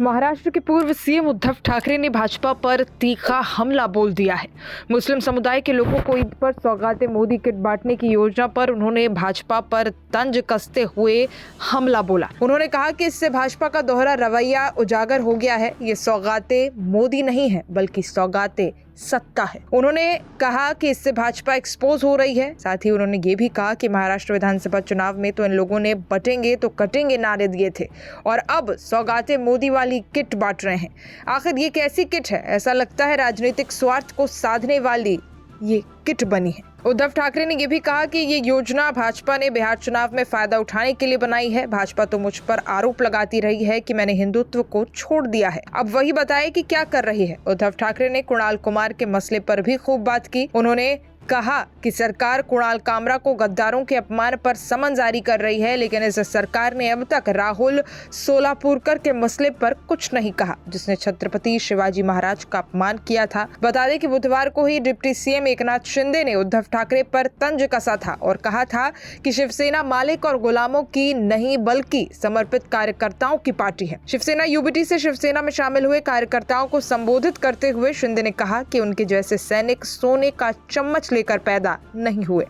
महाराष्ट्र के पूर्व सीएम उद्धव ठाकरे ने भाजपा पर तीखा हमला बोल दिया है। मुस्लिम समुदाय के लोगों को ईद पर सौगातें मोदी किट बांटने की योजना पर उन्होंने भाजपा पर तंज कसते हुए हमला बोला। उन्होंने कहा कि इससे भाजपा का दोहरा रवैया उजागर हो गया है। ये सौगातें मोदी नहीं है बल्कि सौगातें सत्ता है। उन्होंने कहा कि इससे भाजपा एक्सपोज हो रही है। साथ ही उन्होंने ये भी कहा कि महाराष्ट्र विधानसभा चुनाव में तो इन लोगों ने बटेंगे तो कटेंगे नारे दिए थे और अब सौगातें मोदी वाली किट बांट रहे हैं। आखिर ये कैसी किट है? ऐसा लगता है राजनीतिक स्वार्थ को साधने वाली ये किट बनी है। उद्धव ठाकरे ने यह भी कहा कि ये योजना भाजपा ने बिहार चुनाव में फायदा उठाने के लिए बनाई है। भाजपा तो मुझ पर आरोप लगाती रही है कि मैंने हिंदुत्व को छोड़ दिया है। अब वही बताए कि क्या कर रही है। उद्धव ठाकरे ने कुणाल कुमार के मसले पर भी खूब बात की। उन्होंने कहा कि सरकार कुणाल कामरा को गद्दारों के अपमान पर समन जारी कर रही है, लेकिन इस सरकार ने अब तक राहुल सोलापुरकर के मसले पर कुछ नहीं कहा, जिसने छत्रपति शिवाजी महाराज का अपमान किया था। बता दें कि बुधवार को ही डिप्टी सीएम एकनाथ शिंदे ने उद्धव ठाकरे पर तंज कसा था और कहा था कि शिवसेना मालिक और गुलामों की नहीं बल्कि समर्पित कार्यकर्ताओं की पार्टी है। शिवसेना यूबीटी से शिवसेना में शामिल हुए कार्यकर्ताओं को संबोधित करते हुए शिंदे ने कहा कि उनके जैसे सैनिक सोने का चम्मच लेकर पैदा नहीं हुए।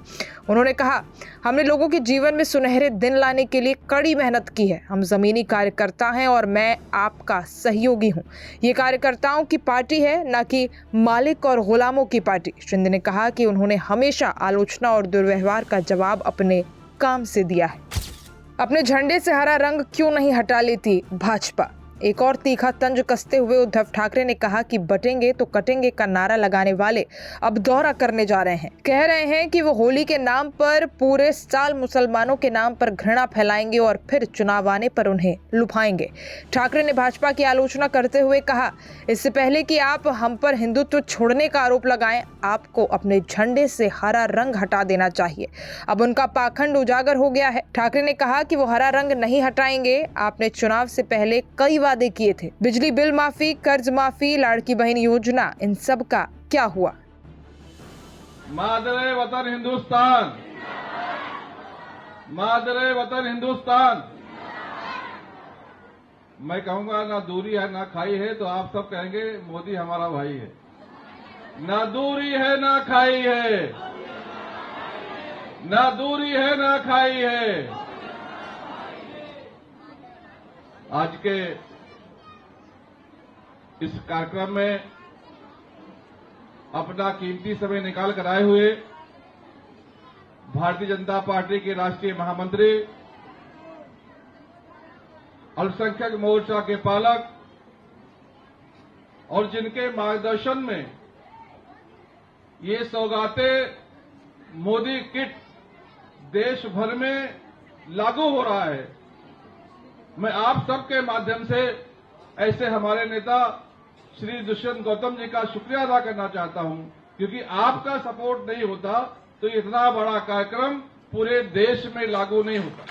उन्होंने कहा, हमने लोगों के जीवन में सुनहरे दिन लाने के लिए कड़ी मेहनत की है। हम जमीनी कार्यकर्ता हैं और मैं आपका सहयोगी हूं। ये कार्यकर्ताओं की पार्टी है, न कि मालिक और गुलामों की पार्टी। शिंदे ने कहा कि उन्होंने हमेशा आलोचना और दुर्व्यवहार का जवाब अपने काम से दिया है। अपने झंडे से हरा रंग क्यों नहीं हटा लेती भाजपा? एक और तीखा तंज कसते हुए उद्धव ठाकरे ने कहा कि बटेंगे तो कटेंगे का नारा लगाने वाले अब दौरा करने जा रहे हैं। कह रहे हैं कि वो होली के नाम पर पूरे साल मुसलमानों के नाम पर घृणा फैलाएंगे और फिर चुनाव आने पर उन्हें लुभाएंगे। ठाकरे ने भाजपा की आलोचना करते हुए कहा, इससे पहले कि आप हम पर हिंदुत्व छोड़ने का आरोप लगाएं, आपको अपने झंडे से हरा रंग हटा देना चाहिए। अब उनका पाखंड उजागर हो गया है। ठाकरे ने कहा कि वो हरा रंग नहीं हटाएंगे। आपने चुनाव से पहले कई वादे किए थे। बिजली बिल माफी, कर्ज माफी, लाड़की बहन योजना, इन सब का क्या हुआ? मादरे वतन हिंदुस्तान, मादरे वतन हिंदुस्तान। मैं कहूंगा ना दूरी है ना खाई है, तो आप सब कहेंगे मोदी हमारा भाई है। ना दूरी है ना खाई है, ना दूरी है ना खाई है। आज के इस कार्यक्रम में अपना कीमती समय निकाल कर आए हुए भारतीय जनता पार्टी के राष्ट्रीय महामंत्री, अल्पसंख्यक मोर्चा के पालक और जिनके मार्गदर्शन में ये सौगातें मोदी किट देश भर में लागू हो रहा है, मैं आप सबके माध्यम से ऐसे हमारे नेता श्री दुष्यंत गौतम जी का शुक्रिया अदा करना चाहता हूं, क्योंकि आपका सपोर्ट नहीं होता तो इतना बड़ा कार्यक्रम पूरे देश में लागू नहीं होता।